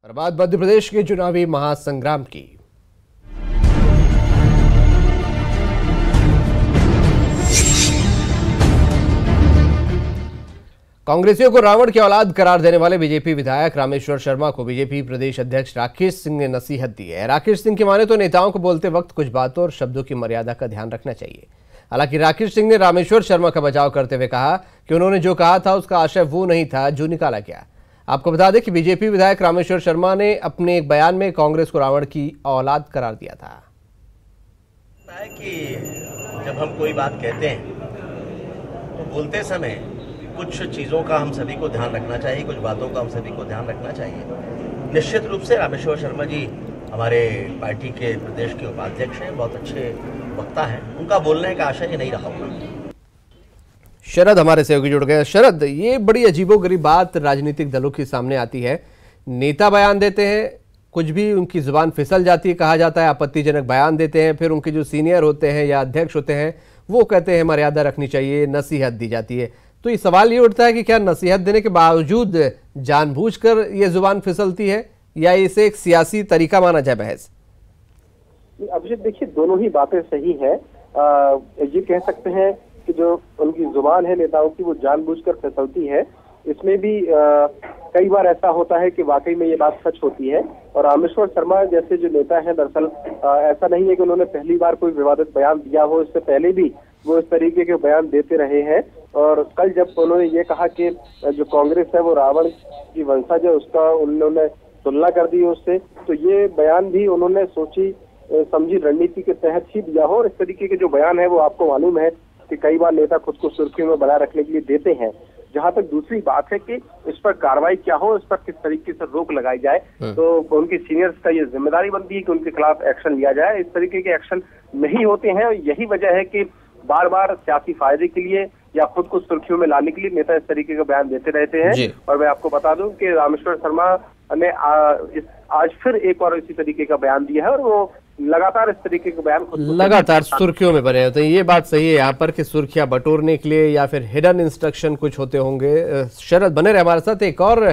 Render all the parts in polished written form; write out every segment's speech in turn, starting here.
और बात मध्य प्रदेश के चुनावी महासंग्राम की। कांग्रेसियों को रावण की औलाद करार देने वाले बीजेपी विधायक रामेश्वर शर्मा को बीजेपी प्रदेश अध्यक्ष राकेश सिंह ने नसीहत दी है। राकेश सिंह की माने तो नेताओं को बोलते वक्त कुछ बातों और शब्दों की मर्यादा का ध्यान रखना चाहिए। हालांकि राकेश सिंह ने रामेश्वर शर्मा का बचाव करते हुए कहा कि उन्होंने जो कहा था उसका आशय वो नहीं था जो निकाला गया। आपको बता दें कि बीजेपी विधायक रामेश्वर शर्मा ने अपने एक बयान में कांग्रेस को रावण की औलाद करार दिया था। कि जब हम कोई बात कहते हैं तो बोलते समय कुछ चीज़ों का हम सभी को ध्यान रखना चाहिए, कुछ बातों का हम सभी को ध्यान रखना चाहिए। निश्चित रूप से रामेश्वर शर्मा जी हमारे पार्टी के प्रदेश के उपाध्यक्ष हैं, बहुत अच्छे वक्ता हैं, उनका बोलने का आशय नहीं रहा होगा। शरद हमारे सहयोगी जुड़ गए। शरद, ये बड़ी अजीबोगरीब बात राजनीतिक दलों के सामने आती है। नेता बयान देते हैं, कुछ भी उनकी जुबान फिसल जाती है, कहा जाता है आपत्तिजनक बयान देते हैं, फिर उनके जो सीनियर होते हैं या अध्यक्ष होते हैं वो कहते हैं मर्यादा रखनी चाहिए, नसीहत दी जाती है। तो ये सवाल ये उठता है कि क्या नसीहत देने के बावजूद जानबूझकर ये जुबान फिसलती है या इसे एक सियासी तरीका माना जाए बहस? अभिषेक, देखिए दोनों ही बातें सही है। ये कह सकते हैं कि जो उनकी जुबान है नेताओं की वो जानबूझकर फिसलती है। इसमें भी कई बार ऐसा होता है कि वाकई में ये बात सच होती है। और रामेश्वर शर्मा जैसे जो नेता है, दरअसल ऐसा नहीं है कि उन्होंने पहली बार कोई विवादित बयान दिया हो, इससे पहले भी वो इस तरीके के बयान देते रहे हैं। और कल जब उन्होंने ये कहा कि जो कांग्रेस है वो रावण की वंशज है, उसका उन्होंने तुलना कर दी उससे, तो ये बयान भी उन्होंने सोची समझी रणनीति के तहत ही दिया हो। और इस तरीके के जो बयान है वो आपको मालूम है कि कई बार नेता खुद को सुर्खियों में बनाए रखने के लिए देते हैं। जहां तक दूसरी बात है कि इस पर कार्रवाई क्या हो, इस पर किस तरीके से रोक लगाई जाए, तो उनके सीनियर्स का ये जिम्मेदारी बनती है कि उनके खिलाफ एक्शन लिया जाए। इस तरीके के एक्शन नहीं होते हैं और यही वजह है कि बार बार सियासी फायदे के लिए या खुद को सुर्खियों में लाने के लिए नेता इस तरीके का बयान देते रहते हैं। और मैं आपको बता दूं कि रामेश्वर शर्मा ने आज फिर एक और इसी तरीके का बयान दिया है और वो लगातार इस तरीके के बयान लगातार सुर्खियों में बने होते हैं। ये बात सही है यहाँ पर कि सुर्खियां बटोरने के लिए या फिर हिडन इंस्ट्रक्शन कुछ होते होंगे। शरद बने रहे हमारे साथ। एक और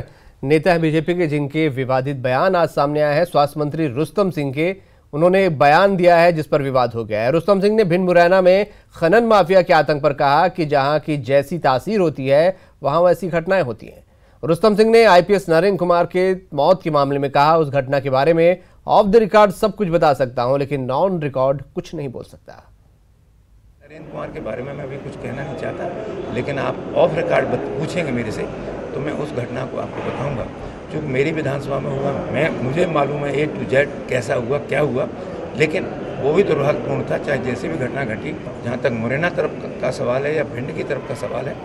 नेता है बीजेपी के जिनके विवादित बयान आज सामने आया है, स्वास्थ्य मंत्री रुस्तम सिंह के। उन्होंने एक बयान दिया है जिस पर विवाद हो गया है। रुस्तम सिंह ने भिंड मुरैना में खनन माफिया के आतंक पर कहा कि जहां की जैसी तासीर होती है वहां वैसी घटनाएं होती हैं। रुस्तम सिंह ने आईपीएस नरेंद्र कुमार के मौत के मामले में कहा, उस घटना के बारे में ऑफ द रिकॉर्ड सब कुछ बता सकता हूं लेकिन नॉन रिकॉर्ड कुछ नहीं बोल सकता। नरेंद्र कुमार के बारे में मैं अभी कुछ कहना नहीं चाहता, लेकिन आप ऑफ रिकॉर्ड पूछेंगे मेरे से तो मैं उस घटना को आपको बताऊंगा जो मेरी विधानसभा में हुआ। मुझे मालूम है A to Z कैसा हुआ, क्या हुआ, लेकिन वो भी दुर्भाग्यपूर्ण था। चाहे जैसी भी घटना घटी, जहाँ तक मुरैना तरफ का सवाल है या भिंड की तरफ का सवाल है,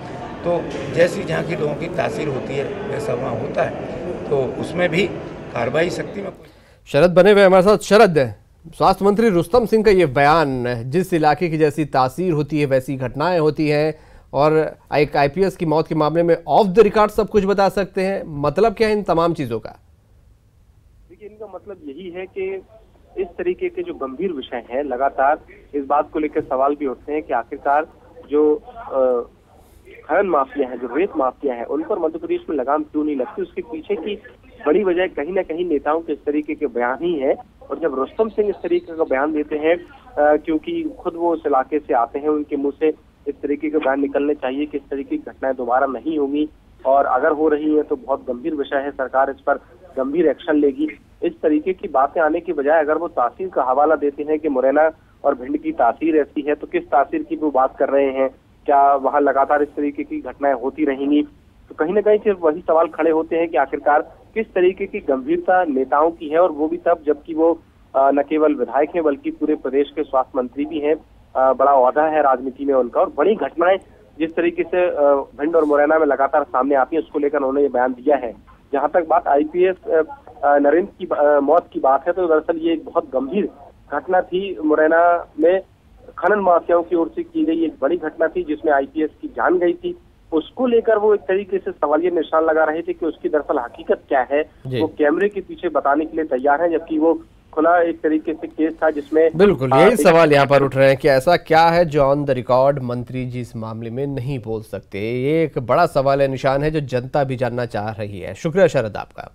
तो जैसी जहाँ की लोगों की तासीर होती है वैसा वहाँ होता है, तो उसमें भी कार्रवाई शक्ति में। शरद बने हुए हमारे साथ। शरद, स्वास्थ्य मंत्री रुस्तम सिंह का ये बयान, जिस इलाके की जैसी तासीर होती है वैसी घटनाएं होती हैं और एक आईपीएस की मौत के मामले में ऑफ द रिकॉर्ड सब कुछ बता सकते हैं, मतलब क्या है इन तमाम चीजों का? देखिए, इनका मतलब यही है कि इस तरीके के जो गंभीर विषय हैं, लगातार इस बात को लेकर सवाल भी उठते हैं कि आखिरकार जो खनन माफिया है, जो रेत माफिया है, उन पर मध्य प्रदेश में लगाम क्यों नहीं लगती। उसके पीछे की बड़ी वजह कहीं ना कहीं नेताओं के इस तरीके के बयान ही है। और जब रुस्तम सिंह इस तरीके का बयान देते हैं, क्योंकि खुद वो उस इलाके से आते हैं, उनके मुंह से इस तरीके के बयान निकलने चाहिए कि इस तरीके की घटनाएं दोबारा नहीं होंगी और अगर हो रही है तो बहुत गंभीर विषय है, सरकार इस पर गंभीर एक्शन लेगी। इस तरीके की बातें आने की बजाय अगर वो तासीर का हवाला देते हैं कि मुरैना और भिंड की तासीर ऐसी है, तो किस तासीर की वो बात कर रहे हैं? क्या वहां लगातार इस तरीके की घटनाएं होती रहेंगी? तो कहीं ना कहीं सिर्फ वही सवाल खड़े होते हैं कि आखिरकार किस तरीके की गंभीरता नेताओं की है, और वो भी तब जबकि वो न केवल विधायक हैं बल्कि पूरे प्रदेश के स्वास्थ्य मंत्री भी हैं। बड़ा ओहदा है राजनीति में उनका, और बड़ी घटनाएं जिस तरीके से भिंड और मुरैना में लगातार सामने आती है उसको लेकर उन्होंने ये बयान दिया है। जहां तक बात आईपीएस नरेंद्र की मौत की बात है, तो दरअसल ये एक बहुत गंभीर घटना थी। मुरैना में खनन माफियाओं की ओर से की गई एक बड़ी घटना थी जिसमें आईपीएस की जान गई थी। उसको लेकर वो एक तरीके से सवालिया निशान लगा रहे थे कि उसकी दरअसल हकीकत क्या है। वो कैमरे के पीछे बताने के लिए तैयार है, जबकि वो खुला एक तरीके से केस था जिसमें बिल्कुल यही सवाल यहाँ पर उठ रहे हैं कि ऐसा क्या है जो ऑन द रिकॉर्ड मंत्री जी इस मामले में नहीं बोल सकते। ये एक बड़ा सवाल है, निशान है जो जनता भी जानना चाह रही है। शुक्रिया शरद आपका।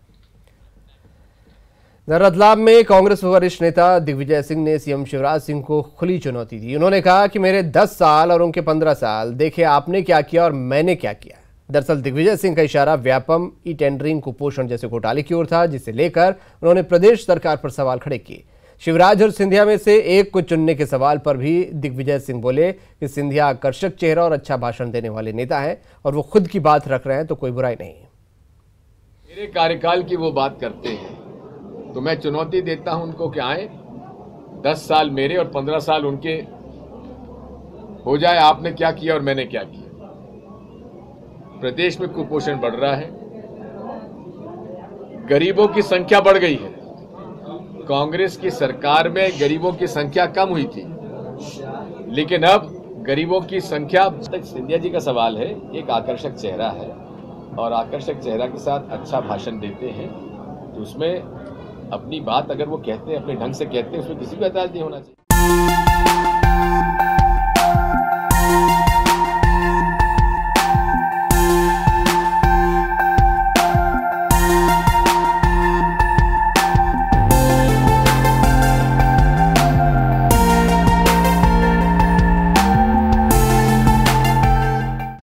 रतलाम में कांग्रेस वरिष्ठ नेता दिग्विजय सिंह ने सीएम शिवराज सिंह को खुली चुनौती दी। उन्होंने कहा कि मेरे 10 साल और उनके 15 साल, देखे आपने क्या किया और मैंने क्या किया। दरअसल दिग्विजय सिंह का इशारा व्यापम, ई टेंडरिंग, कुपोषण जैसे घोटाले की ओर था, जिसे लेकर उन्होंने प्रदेश सरकार पर सवाल खड़े किए। शिवराज और सिंधिया में से एक को चुनने के सवाल पर भी दिग्विजय सिंह बोले कि सिंधिया आकर्षक चेहरा और अच्छा भाषण देने वाले नेता हैं और वो खुद की बात रख रहे हैं तो कोई बुराई नहीं। मेरे कार्यकाल की वो बात करते हैं तो मैं चुनौती देता हूं उनको कि आए, 10 साल मेरे और 15 साल उनके हो जाए, आपने क्या किया और मैंने क्या किया। प्रदेश में कुपोषण बढ़ रहा है, गरीबों की संख्या बढ़ गई है। कांग्रेस की सरकार में गरीबों की संख्या कम हुई थी, लेकिन अब गरीबों की संख्या। सिंधिया जी का सवाल है, एक आकर्षक चेहरा है और आकर्षक चेहरा के साथ अच्छा भाषण देते हैं तो उसमें अपनी बात अगर वो कहते हैं, अपने ढंग से कहते हैं, उसमें किसी भी एतराज नहीं होना चाहिए।